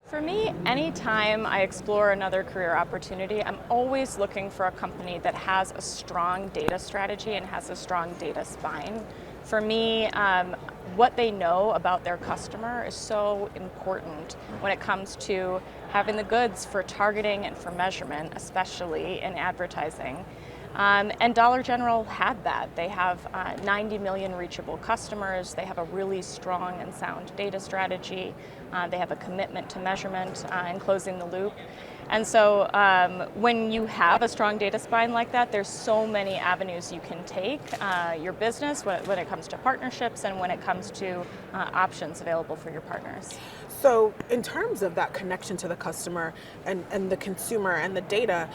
For me, anytime I explore another career opportunity, I'm always looking for a company that has a strong data strategy and has a strong data spine. For me, what they know about their customer is so important when it comes to having the goods for targeting and for measurement, especially in advertising. And Dollar General had that. They have 90 million reachable customers. They have a really strong and sound data strategy. They have a commitment to measurement and closing the loop. And so when you have a strong data spine like that, there's so many avenues you can take your business when it comes to partnerships and when it comes to options available for your partners. So in terms of that connection to the customer and the consumer and the data,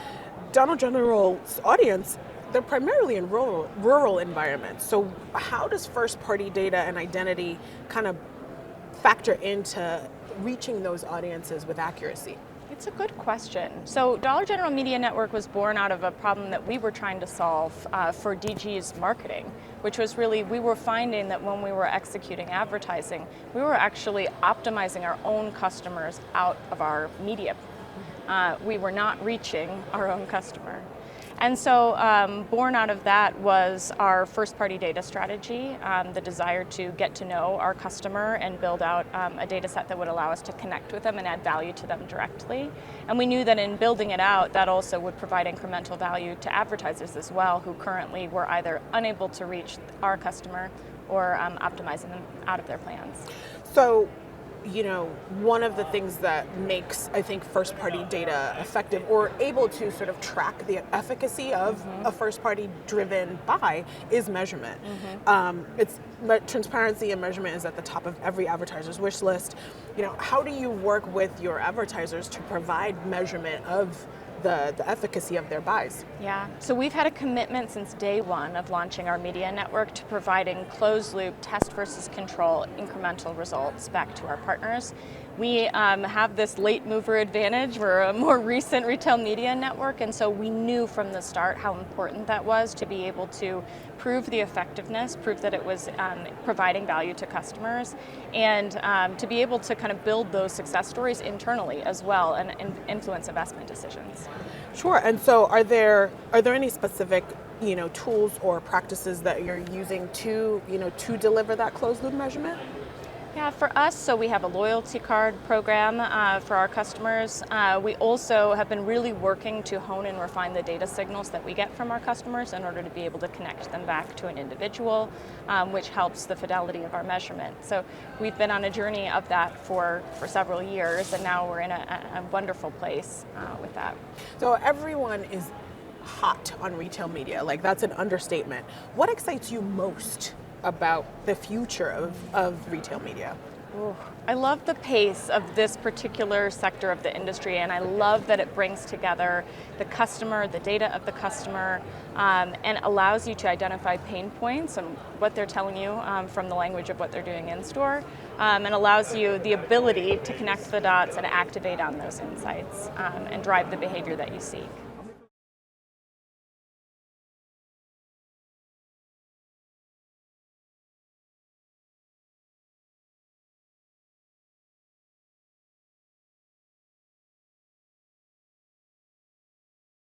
Donald General's audience, they're primarily in rural environments. So how does first party data and identity kind of factor into reaching those audiences with accuracy? It's a good question. So Dollar General Media Network was born out of a problem that we were trying to solve for DG's marketing, which was really, we were finding that when we were executing advertising, we were actually optimizing our own customers out of our media. We were not reaching our own customer. And so born out of that was our first party data strategy, the desire to get to know our customer and build out a data set that would allow us to connect with them and add value to them directly. And we knew that in building it out, that also would provide incremental value to advertisers as well, who currently were either unable to reach our customer or optimizing them out of their plans. So, one of the things that makes, I think, first party data effective or able to sort of track the efficacy of a first party driven buy is measurement. Transparency and measurement is at the top of every advertiser's wish list. How do you work with your advertisers to provide measurement of the efficacy of their buys? Yeah, so we've had a commitment since day one of launching our media network to providing closed loop test versus control incremental results back to our partners. We have this late mover advantage. We're a more recent retail media network, and so we knew from the start how important that was to be able to prove the effectiveness, prove that it was providing value to customers, and to be able to kind of build those success stories internally as well and influence investment decisions. Sure. And so are there any specific tools or practices that you're using to deliver that closed loop measurement? Yeah, for us, so we have a loyalty card program for our customers. We also have been really working to hone and refine the data signals that we get from our customers in order to be able to connect them back to an individual, which helps the fidelity of our measurement. So we've been on a journey of that for several years, and now we're in a wonderful place with that. So everyone is hot on retail media, like that's an understatement. What excites you most about the future of retail media? Ooh, I love the pace of this particular sector of the industry, and I love that it brings together the customer, the data of the customer, and allows you to identify pain points and what they're telling you from the language of what they're doing in store, and allows you the ability to connect the dots and activate on those insights and drive the behavior that you seek.